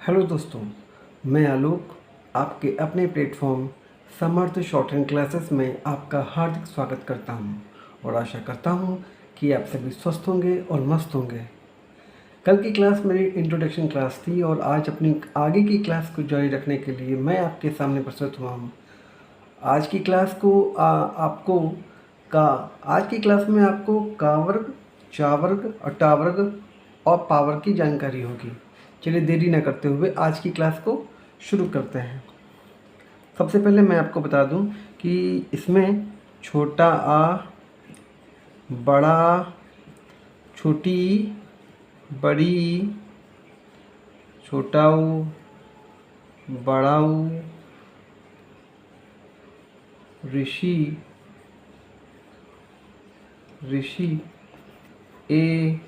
Hello दोस्तों, मैं आलोक आपके अपने प्लेटफॉर्म समर्थ शॉर्ट हैंड क्लासेस में आपका हार्दिक स्वागत करता हूं और आशा करता हूं कि आप सभी स्वस्थ होंगे और मस्त होंगे। कल की क्लास मेरी इंट्रोडक्शन क्लास थी और आज अपनी आगे की क्लास को जारी रखने के लिए मैं आपके सामने प्रस्तुत हुआ हूं। आज की क्लास को आपको का आज की क्लास में आपको का वर्ग, चा वर्ग और टा वर्ग और पावर की जानकारी होगी। चलिए देरी न करते हुए आज की क्लास को शुरू करते हैं। सबसे पहले मैं आपको बता दूं कि इसमें छोटा आ, बड़ा, छोटी, बड़ी, छोटा ऊ, बड़ा ऊ, ऋषि, ऋषि, ए,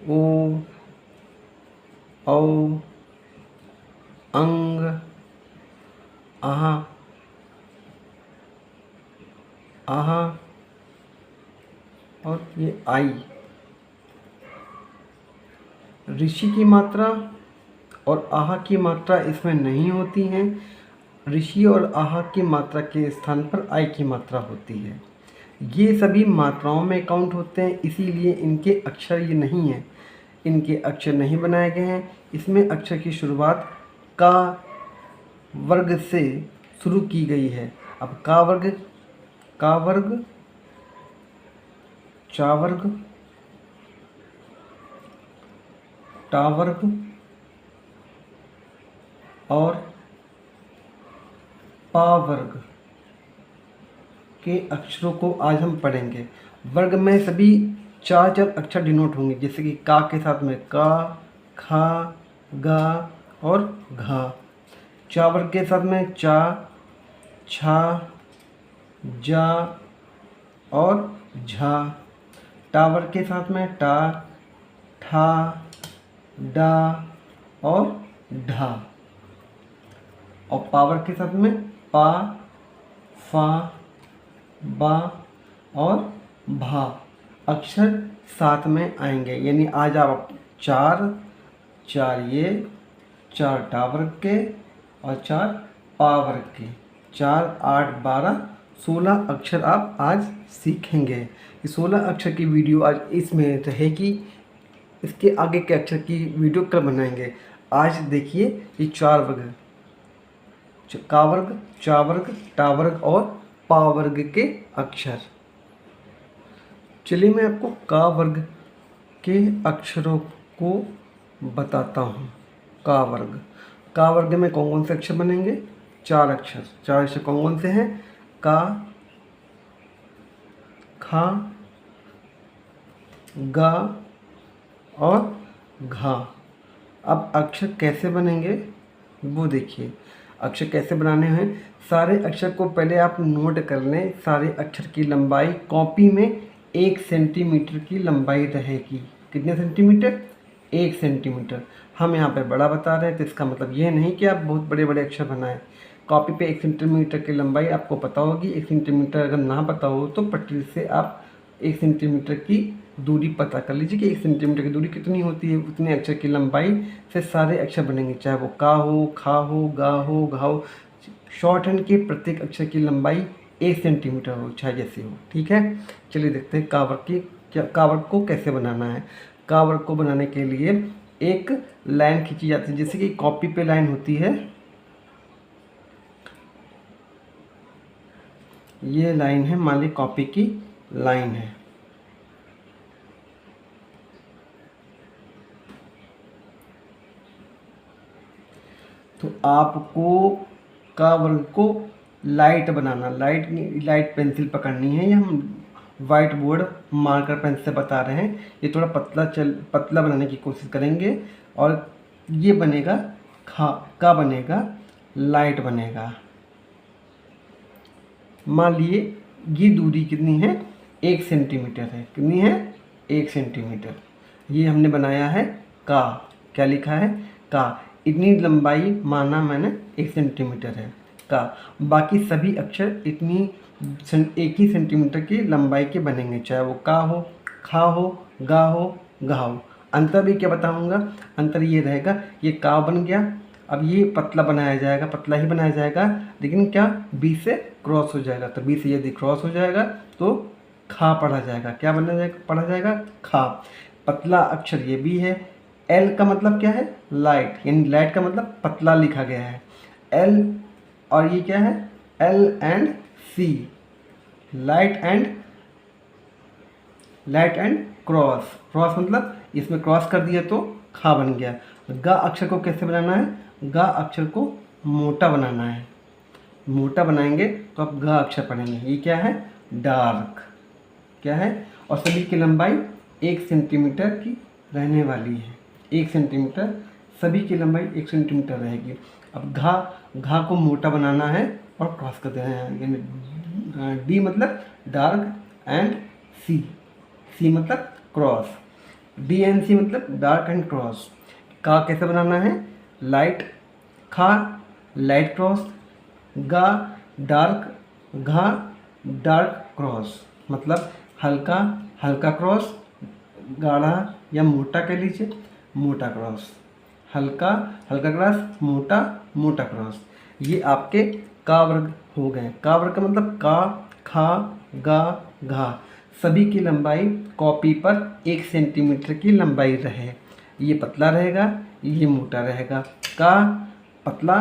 ओ, औ, अंग, आहा, आहा और ये आई। ऋषि की मात्रा और आहा की मात्रा इसमें नहीं होती हैं। ऋषि और आहा की मात्रा के स्थान पर आई की मात्रा होती है। ये सभी मात्राओं में काउंट होते हैं, इसीलिए इनके अक्षर ये नहीं हैं, इनके अक्षर नहीं बनाए गए हैं। इसमें अक्षर की शुरुआत का वर्ग से शुरू की गई है। अब का वर्ग, चा वर्ग, टा वर्ग और पा वर्ग के अक्षरों को आज हम पढ़ेंगे। वर्ग में सभी चार अक्षर डिनोट होंगे, जैसे कि का के साथ में का, खा, गा और घा। चा वर्ग के साथ में चा, छा, जा और झा। टा वर्ग के साथ में टा, ठा, डा और ढा। और पावर के साथ में पा, फा, बा और भा अक्षर साथ में आएंगे। यानी आज आप चार ये, चार टा वर्ग के और चार पा वर्ग के, 4, 8, 12, 16 अक्षर आप आज सीखेंगे। ये 16 अक्षर की वीडियो आज इसमें रहेगी। इसके आगे के अक्षर की वीडियो कल बनाएंगे। आज देखिए ये 4 वर्ग, का वर्ग, चा वर्ग, टा वर्ग और पा वर्ग के अक्षर। चलिए मैं आपको का वर्ग के अक्षरों को बताता हूँ। का वर्ग में कौन कौन से अक्षर बनेंगे? 4 अक्षर कौन कौन से हैं? का, खा, गा और घा। अब अक्षर कैसे बनेंगे वो देखिए। अक्षर कैसे बनाने हैं, सारे अक्षर को पहले आप नोट कर लें। सारे अक्षर की लंबाई कॉपी में 1 सेंटीमीटर की लंबाई रहेगी। कितने सेंटीमीटर? 1 सेंटीमीटर। हम यहाँ पे बड़ा बता रहे हैं, तो इसका मतलब ये नहीं कि आप बहुत बड़े बड़े अक्षर बनाएं। कॉपी पे 1 सेंटीमीटर की लंबाई आपको पता होगी। 1 सेंटीमीटर अगर ना पता हो तो पट्टी से आप 1 सेंटीमीटर की दूरी पता कर लीजिए कि 1 सेंटीमीटर की दूरी कितनी होती है। उतने अक्षर की लंबाई से सारे अक्षर बनेंगे, चाहे वो का हो, खा हो, गा हो, घा हो। शॉर्ट हैंड के प्रत्येक अक्षर की लंबाई 1 सेंटीमीटर हो, चाहे जैसी हो। ठीक है, चलिए देखते हैं का वर्ग को कैसे बनाना है। का वर्ग को बनाने के लिए एक लाइन खींची जाती है, जैसे कि कॉपी पे लाइन होती है। ये लाइन है, मान ली कॉपी की लाइन है। तो आपको का वर्ग को लाइट बनाना, लाइट पेंसिल पकड़नी है। ये हम वाइट बोर्ड मार्कर पेन से बता रहे हैं। ये थोड़ा पतला बनाने की कोशिश करेंगे और ये बनेगा का बनेगा, लाइट बनेगा। मान लिए ये दूरी कितनी है? 1 सेंटीमीटर है। कितनी है? 1 सेंटीमीटर। ये हमने बनाया है का। क्या लिखा है? का। इतनी लंबाई माना मैंने 1 सेंटीमीटर है का। बाकी सभी अक्षर इतनी 1 ही सेंटीमीटर की लंबाई के बनेंगे, चाहे वो का हो, खा हो, गा हो, घा हो। अंतर भी क्या बताऊंगा, अंतर ये रहेगा, ये का बन गया, अब ये पतला बनाया जाएगा, पतला ही बनाया जाएगा, लेकिन क्या बी से क्रॉस हो जाएगा, तो बी से यदि क्रॉस हो जाएगा तो खा पढ़ा जाएगा, क्या बना जाएगा, पढ़ा जाएगा खा। पतला अक्षर ये भी है। एल का मतलब क्या है, लाइट, यानी लाइट का मतलब पतला लिखा गया है एल, और ये क्या है, L and C, light and cross, cross मतलब इसमें क्रॉस कर दिया तो खा बन गया। गा अक्षर को कैसे बनाना है, गा अक्षर को मोटा बनाना है, मोटा बनाएंगे तो आप गा अक्षर पढ़ेंगे। ये क्या है, डार्क, क्या है, और सभी की लंबाई 1 सेंटीमीटर की रहने वाली है, 1 सेंटीमीटर, सभी की लंबाई 1 सेंटीमीटर रहेगी। अब घा को मोटा बनाना है और क्रॉस कर देना है, यानी डी मतलब डार्क एंड सी मतलब क्रॉस, डी एंड सी मतलब डार्क एंड क्रॉस। का कैसे बनाना है, लाइट, खा लाइट क्रॉस, गा डार्क, घा डार्क क्रॉस, मतलब हल्का हल्का क्रॉस, गाढ़ा या मोटा कह लीजिए, मोटा क्रॉस, हल्का हल्का क्रॉस, मोटा मोटा क्रॉस। ये आपके का वर्ग हो गए। का वर्ग का मतलब का, खा, गा, घा, सभी की लंबाई कॉपी पर 1 सेंटीमीटर की लंबाई रहे। ये पतला रहेगा, ये मोटा रहेगा। का पतला,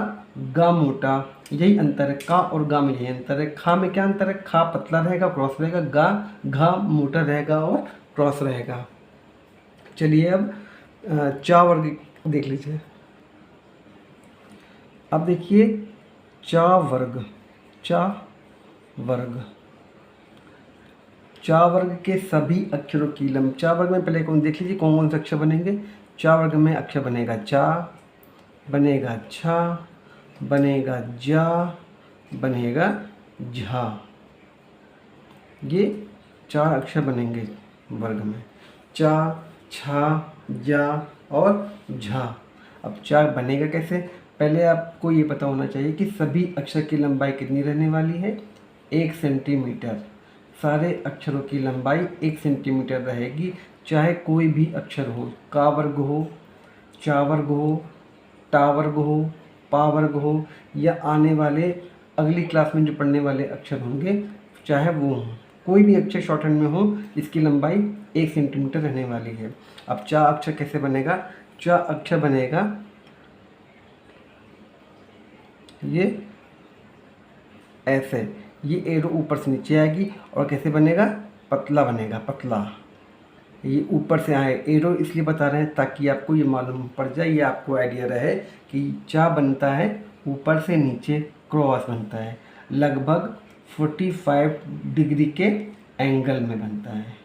गा मोटा, यही अंतर है, का और गा में यही अंतर है। खा में क्या अंतर है, खा पतला रहेगा क्रॉस रहेगा, गा घा मोटा रहेगा और क्रॉस रहेगा। चलिए अब चा वर्ग देख लीजिए। अब देखिए चा वर्ग, चा वर्ग, चा वर्ग के सभी अक्षरों की चा वर्ग में पहले कौन देख लीजिए कौन कौन से अक्षर बनेंगे। चा वर्ग में अक्षर बनेगा चा, बनेगा छा, बनेगा जा, बनेगा झा, ये 4 अक्षर बनेंगे वर्ग में, चा, छा, जा और झा। अब चा बनेगा कैसे, पहले आपको ये पता होना चाहिए कि सभी अक्षर की लंबाई कितनी रहने वाली है, 1 सेंटीमीटर। सारे अक्षरों की लंबाई 1 सेंटीमीटर रहेगी, चाहे कोई भी अक्षर हो, का वर्ग हो, चा वर्ग हो, टा वर्ग हो, पा वर्ग हो, या आने वाले अगली क्लास में जो पढ़ने वाले अक्षर होंगे चाहे वो हों, कोई भी अक्षर शॉर्ट हैंड में हो, इसकी लंबाई 1 सेंटीमीटर रहने वाली है। अब चा अक्षर कैसे बनेगा, चा अक्षर बनेगा ये ऐसे, ये एरो ऊपर से नीचे आएगी और कैसे बनेगा, पतला बनेगा, पतला, ये ऊपर से आए। एरो इसलिए बता रहे हैं ताकि आपको ये मालूम पड़ जाए, ये आपको आइडिया रहे कि चा बनता है ऊपर से नीचे क्रॉस बनता है, लगभग 45 डिग्री के एंगल में बनता है।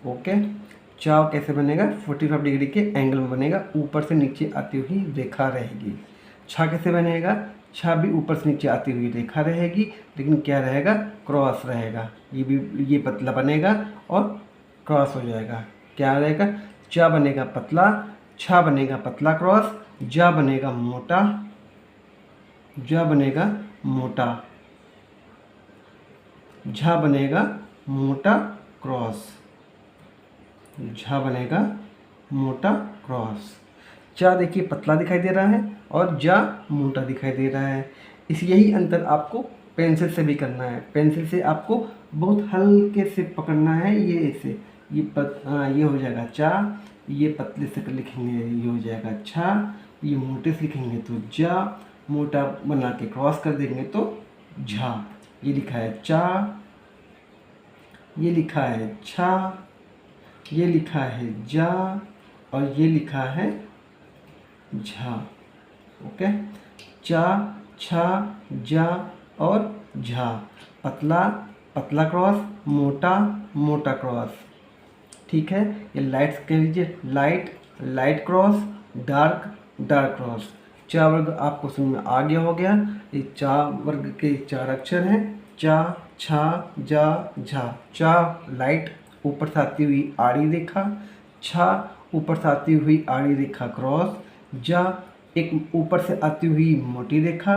ओके, चा कैसे बनेगा, 45 डिग्री के एंगल में बनेगा, ऊपर से नीचे आती हुई रेखा रहेगी। छा कैसे बनेगा, छा भी ऊपर से नीचे आती हुई रेखा रहेगी, लेकिन क्या रहेगा, क्रॉस रहेगा, ये भी ये पतला बनेगा और क्रॉस हो जाएगा, क्या रहेगा, चा बनेगा पतला, छा बनेगा पतला क्रॉस, जा बनेगा मोटा, जा बनेगा मोटा, झा बनेगा मोटा क्रॉस, झा बनेगा मोटा क्रॉस। चा देखिए पतला दिखाई दे रहा है और जा मोटा दिखाई दे रहा है। इस यही अंतर आपको पेंसिल से भी करना है। पेंसिल से आपको बहुत हल्के से पकड़ना है, ये ऐसे, ये हो जाएगा चा, ये पतले से लिखेंगे ये हो जाएगा छा, ये मोटे से लिखेंगे तो जा, मोटा बना के क्रॉस कर देंगे तो झा। ये लिखा है चा, ये लिखा है छा, ये लिखा है जा और ये लिखा है झा। ओके, चा, छा, जा और झा, पतला पतला क्रॉस, मोटा मोटा क्रॉस। ठीक है, ये लाइट्स कह लीजिए, light light cross, dark dark cross. चा वर्ग आपको समझ में आ गया हो गया। ये चा वर्ग के 4 अक्षर हैं, चा, छा, जा, झा। चा लाइट ऊपर से आती हुई आड़ी रेखा, छा ऊपर से आती हुई आड़ी रेखा क्रॉस, जा एक ऊपर से आती हुई मोटी रेखा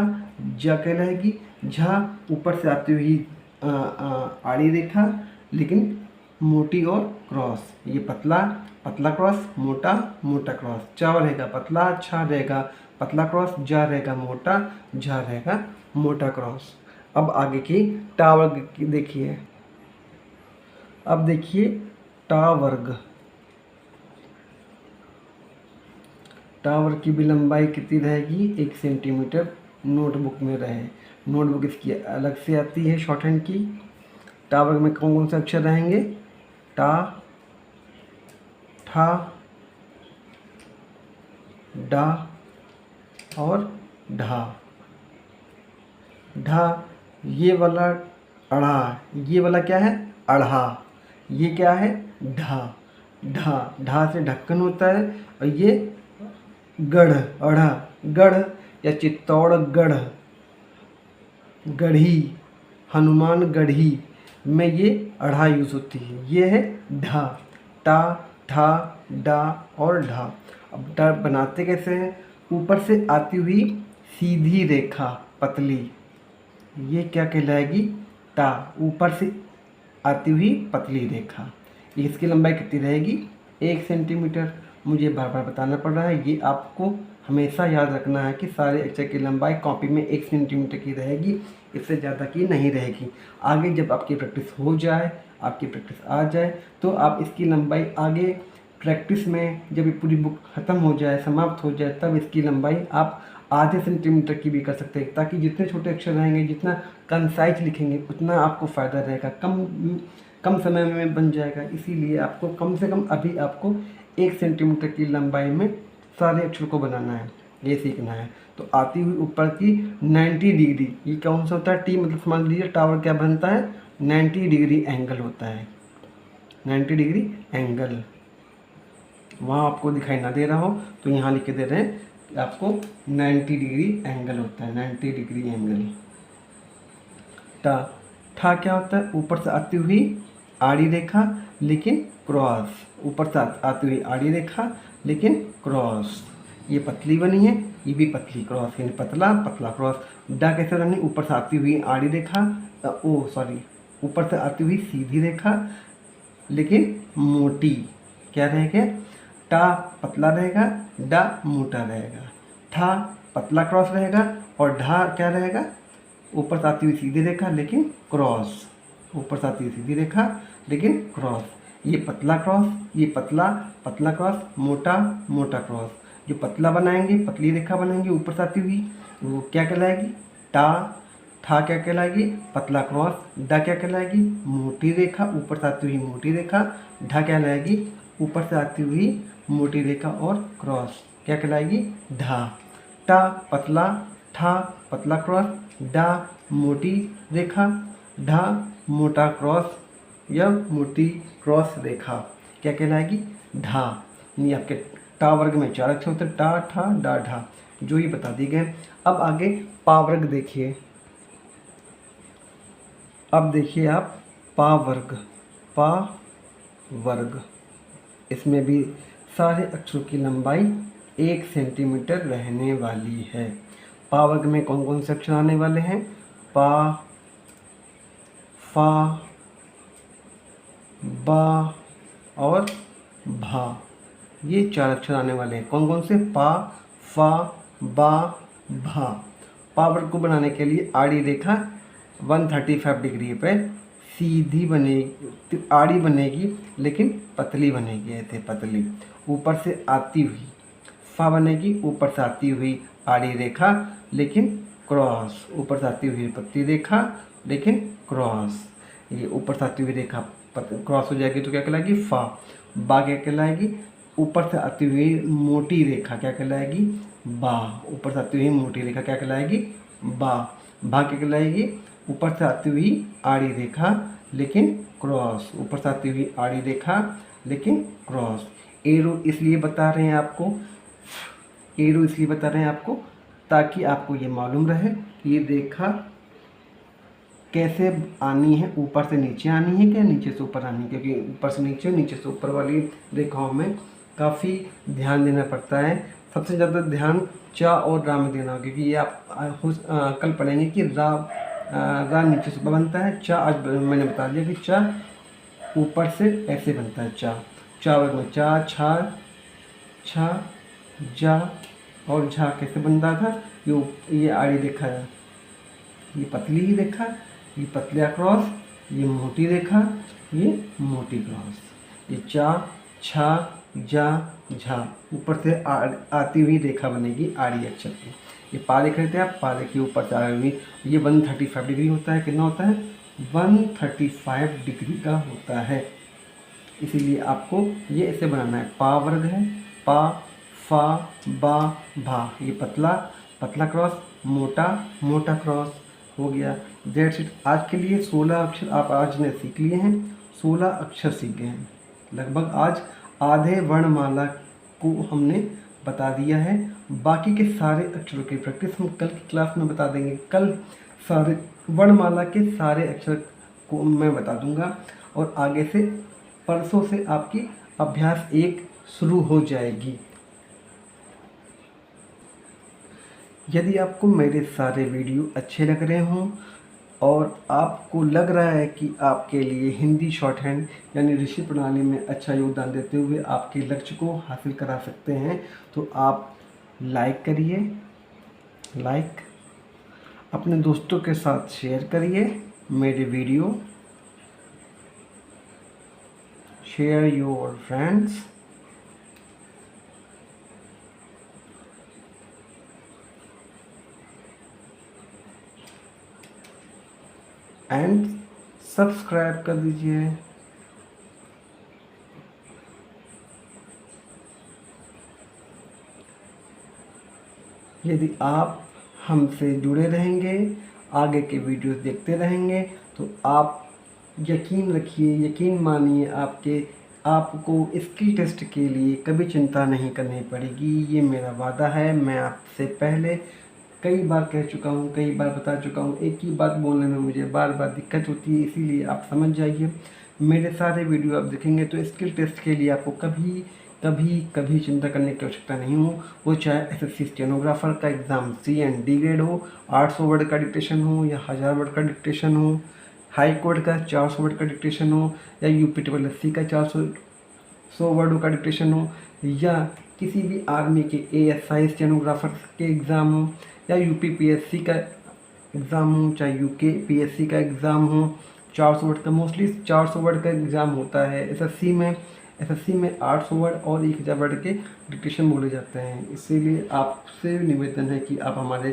जा कहलाएगी, झा ऊपर से आती हुई आड़ी रेखा लेकिन मोटी और क्रॉस, ये पतला पतला क्रॉस, मोटा मोटा क्रॉस, चा रहेगा पतला, छा रहेगा पतला क्रॉस, जा रहेगा मोटा, झा रहेगा मोटा क्रॉस। अब आगे की टा वर्ग की देखिए। अब देखिए टा वर्ग, टा वर्ग की भी लंबाई कितनी रहेगी, 1 सेंटीमीटर नोटबुक में रहे। नोटबुक इसकी अलग से आती है शॉर्ट हैंड की। टा वर्ग में कौन कौन से अक्षर रहेंगे, टा, ठा, डा और ढा। ढा ये वाला अढ़ा, ये वाला क्या है अढ़ा, ये क्या है ढा। ढा ढा से ढक्कन होता है, और ये गढ़, अढ़ा गढ़ या चित्तौड़गढ़, गढ़ी, हनुमान गढ़ी में ये अढ़ा यूज़ होती है। ये है ढा। टा, ठा, डा और ढा। अब डा बनाते कैसे हैं, ऊपर से आती हुई सीधी रेखा पतली, ये क्या कहलाएगी टा, ऊपर से आती हुई पतली रेखा। इसकी लंबाई कितनी रहेगी, 1 सेंटीमीटर। मुझे बार बार बताना पड़ रहा है, ये आपको हमेशा याद रखना है कि सारे अक्षर की लंबाई कॉपी में 1 सेंटीमीटर की रहेगी, इससे ज़्यादा की नहीं रहेगी। आगे जब आपकी प्रैक्टिस हो जाए, आपकी प्रैक्टिस आ जाए, तो आप इसकी लंबाई आगे प्रैक्टिस में जब ये पूरी बुक ख़त्म हो जाए, समाप्त हो जाए, तब इसकी लंबाई आप आधे सेंटीमीटर की भी कर सकते हैं, ताकि जितने छोटे अक्षर रहेंगे, जितना कंसाइज लिखेंगे, उतना आपको फ़ायदा रहेगा, कम समय में बन जाएगा। इसीलिए आपको कम से कम अभी आपको 1 सेंटीमीटर की लंबाई में सारे अक्षर को बनाना है, ये सीखना है। तो आती हुई ऊपर की 90 डिग्री, ये कौन सा होता है, टी मतलब समझ लीजिए टावर क्या बनता है, 90 डिग्री एंगल होता है, 90 डिग्री एंगल। वहाँ आपको दिखाई ना दे रहा हो तो यहाँ लिख के दे रहे हैं कि आपको 90 डिग्री एंगल होता है, 90 डिग्री एंगल। टा, ठा क्या होता है, ऊपर से आती हुई आड़ी रेखा लेकिन क्रॉस, ऊपर से आती हुई आड़ी रेखा लेकिन क्रॉस। ये पतली बनी है, ये भी पतली क्रॉस, यानी पतला पतला क्रॉस। डा कैसे बनी, ऊपर से आती हुई आड़ी रेखा, ऊपर से आती हुई सीधी रेखा लेकिन मोटी, क्या रहेगा, टा पतला रहेगा, डा मोटा रहेगा। ठा पतला क्रॉस रहेगा, और ढा क्या रहेगा, ऊपर से आती हुई सीधी रेखा लेकिन क्रॉस, ऊपर से आती हुई सीधी रेखा लेकिन क्रॉस। ये पतला क्रॉस, ये पतला पतला क्रॉस, मोटा मोटा क्रॉस। जो पतला बनाएंगे, पतली रेखा बनाएंगे ऊपर से आती हुई, वो क्या कहलाएगी, टा। ठा क्या कहलाएगी, पतला क्रॉस। डा क्या कहलाएगी, मोटी रेखा, ऊपर से आती हुई मोटी रेखा। ढा क्या कहलाएगी, ऊपर से आती हुई मोटी रेखा और क्रॉस, क्या कहलाएगी, ढा। टा पतला, ठा पतला क्रॉस, डा मोटी रेखा, ढा मोटा क्रॉस या मोटी क्रॉस रेखा, क्या कहलाएगी, ढा। ये आपके टा वर्ग में 4 अक्षर होते हैं, टा, ठा, डा, ढा, जो ये बता दिए गए। अब आगे पा वर्ग देखिए। अब देखिए आप पा वर्ग, पा वर्ग, इसमें भी सारे अक्षरों की लंबाई 1 सेंटीमीटर रहने वाली है। पा वर्ग में कौन कौन से अक्षर आने वाले हैं, पा, फा, बा और भा, ये 4 अक्षर आने वाले हैं। कौन कौन से, पा, फा, बा, भा। पा वर्ग को बनाने के लिए आड़ी रेखा 135 डिग्री पे सीधी बनेगी, आड़ी बनेगी लेकिन पतली बनेगी, ऐसे पतली। ऊपर से आती हुई फा बनेगी, ऊपर से आती हुई आड़ी रेखा लेकिन क्रॉस, ऊपर से आती हुई पतली रेखा लेकिन क्रॉस। ये ऊपर से आती हुई रेखा क्रॉस हो जाएगी तो क्या कहलाएगी, फा। बा क्या कहलाएगी, ऊपर से आती हुई मोटी रेखा, क्या कहलाएगी, बा। ऊपर से आती हुई मोटी रेखा क्या कहलाएगी, बा। भा क्या कहलाएगी, ऊपर से आती हुई आड़ी रेखा लेकिन क्रॉस, ऊपर से आती हुई आड़ी रेखा लेकिन क्रॉस। एरो इसलिए बता रहे हैं आपको, एरो इसलिए बता रहे हैं आपको ताकि आपको ये मालूम रहे कि ये रेखा कैसे आनी है, ऊपर से नीचे आनी है क्या नीचे से ऊपर आनी है, क्योंकि ऊपर से नीचे से ऊपर वाली रेखाओं में काफ़ी ध्यान देना पड़ता है। सबसे ज़्यादा ध्यान चा और रा में देना, क्योंकि ये आप कल पढ़ेंगे कि रा नीचे से ऊपर बनता है, चा आज मैंने बता दिया कि चा ऊपर से ऐसे बनता है चा। चा वर्ग में चा, छा, छा, जा और झा कैसे बनता था, ये आड़ी रेखा है, ये पतली ही रेखा, ये पतला क्रॉस, ये मोटी रेखा, ये मोटी क्रॉस, ये चा, छा, जा, झा, ऊपर से आती हुई रेखा बनेगी आड़ी अक्षर की। ये पा लिख लेते हैं आप, पा लिखिए ऊपर से आई हुई, ये 135 डिग्री होता है। कितना होता है, 135 डिग्री का होता है। इसीलिए आपको ये ऐसे बनाना है। पा वर्ग है, पा, फा, बा, भा, ये पतला पतला क्रॉस, मोटा मोटा क्रॉस हो गया। That's it. आज के लिए 16 अक्षर आप आज ने सीख लिए हैं, 16 अक्षर सीख गए हैं। लगभग आज आधे वर्णमाला को हमने बता दिया है। बाकी के सारे अक्षरों की प्रैक्टिस हम कल की क्लास में बता देंगे। कल सारे वर्णमाला के सारे अक्षर को मैं बता दूंगा और आगे से परसों से आपकी अभ्यास 1 शुरू हो जाएगी। यदि आपको मेरे सारे वीडियो अच्छे लग रहे हों और आपको लग रहा है कि आपके लिए हिंदी शॉर्ट हैंड यानी ऋषि प्रणाली में अच्छा योगदान देते हुए आपके लक्ष्य को हासिल करा सकते हैं, तो आप लाइक करिए, अपने दोस्तों के साथ शेयर करिए मेरे video, share your friends, and subscribe कर दीजिए। यदि आप हमसे जुड़े रहेंगे, आगे के वीडियोस देखते रहेंगे, तो आप यकीन रखिए, यकीन मानिए, आपको स्किल टेस्ट के लिए कभी चिंता नहीं करनी पड़ेगी। ये मेरा वादा है। मैं आपसे पहले कई बार कह चुका हूँ, कई बार बता चुका हूँ। एक ही बात बोलने में मुझे बार बार दिक्कत होती है, इसीलिए आप समझ जाइए। मेरे सारे वीडियो आप देखेंगे तो स्किल टेस्ट के लिए आपको कभी कभी कभी चिंता करने की आवश्यकता नहीं हो। वो चाहे एसएससी स्टेनोग्राफर का एग्ज़ाम C&D ग्रेड हो, 800 वर्ड का डिक्टेशन हो या 1000 वर्ड का डिक्टेशन हो, हाई कोर्ट का 400 वर्ड का डिक्टेशन हो या UPSSC का 400 वर्डों का डिक्टेशन हो, या किसी भी आर्मी के ASI स्टेनोग्राफर के एग्ज़ाम हो, या UPPSC का एग्ज़ाम हो, चाहे UKPSC का एग्ज़ाम हो, 400 वर्ड का, मोस्टली 400 वर्ड का एग्ज़ाम होता है। एसएससी में 800 वर्ड और 1000 वर्ड के डिक्टेशन बोले जाते हैं। इसीलिए आपसे निवेदन है कि आप हमारे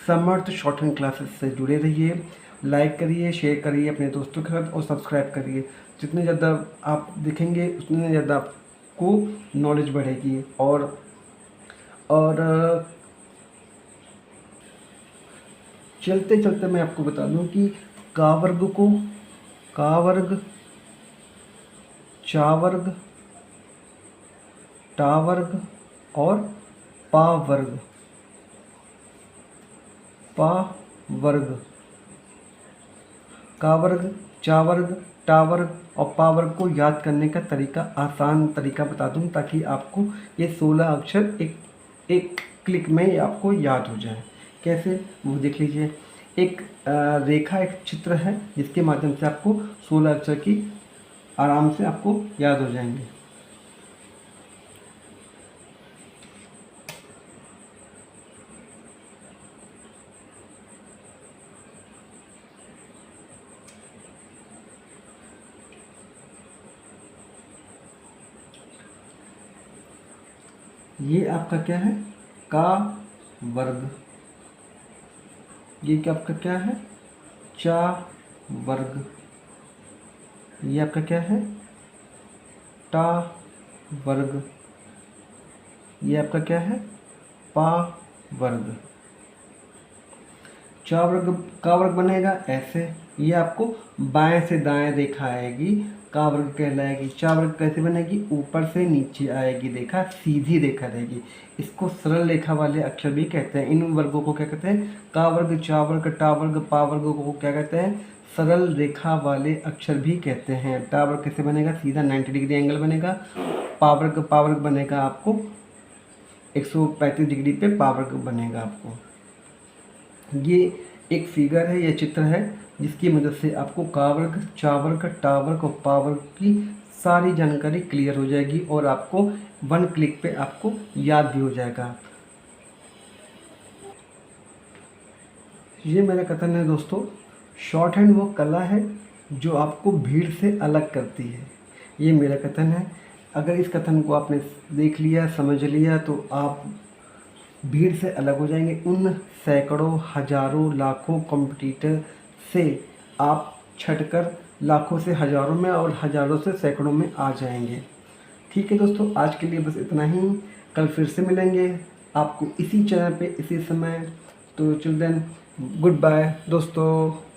समर्थ शॉर्ट हैंड क्लासेस से जुड़े रहिए, लाइक करिए, शेयर करिए अपने दोस्तों के साथ और सब्सक्राइब करिए। जितने ज़्यादा आप देखेंगे उतने ज़्यादा आपको नॉलेज बढ़ेगी। और चलते चलते मैं आपको बता दूं कि का वर्ग को का वर्ग, चा वर्ग, टा वर्ग और पा वर्ग, का वर्ग, चा वर्ग, टा वर्ग और पा वर्ग को याद करने का तरीका, आसान तरीका बता दूं ताकि आपको ये 16 अक्षर एक क्लिक में आपको याद हो जाए। कैसे, वो देख लीजिए। एक रेखा, एक चित्र है जिसके माध्यम से आपको 16 अक्षर की आराम से आपको याद हो जाएंगे। ये आपका क्या है, का वर्ग। ये क्या आपका क्या है, चा वर्ग। ये आपका क्या है, टा वर्ग। ये आपका क्या है, पा वर्ग। चा वर्ग, का वर्ग बनेगा ऐसे। ये आपको बाएं से दाएं रेखा आएगी, का वर्ग कहलाएगी। चा वर्ग कैसे बनेगी, ऊपर से नीचे आएगी रेखा, सीधी रेखा रहेगी। इसको सरल रेखा वाले अक्षर भी कहते हैं। इन वर्गों को क्या कहते हैं, का वर्ग, चा वर्ग, टा वर्ग, पा वर्ग को क्या कहते हैं, सरल रेखा वाले अक्षर भी कहते हैं। टा वर्ग कैसे बनेगा, सीधा 90 डिग्री एंगल बनेगा। पा वर्ग बनेगा आपको 135 डिग्री पे पा वर्ग बनेगा आपको। ये एक फिगर है, यह चित्र है, जिसकी मदद से आपको का वर्ग, चा वर्ग, टा वर्ग और पा वर्ग की सारी जानकारी क्लियर हो जाएगी और आपको वन क्लिक पे आपको याद भी हो जाएगा। ये मेरा कथन है दोस्तों, शॉर्ट हैंड वो कला है जो आपको भीड़ से अलग करती है। ये मेरा कथन है। अगर इस कथन को आपने देख लिया, समझ लिया, तो आप भीड़ से अलग हो जाएंगे। उन सैकड़ों, हजारों, लाखों कॉम्पिटिटर से आप छटकर लाखों से हज़ारों में और हज़ारों से सैकड़ों में आ जाएंगे। ठीक है दोस्तों, आज के लिए बस इतना ही। कल फिर से मिलेंगे आपको इसी चैनल पे, इसी समय। तो चिल्ड्रन, गुड बाय दोस्तों।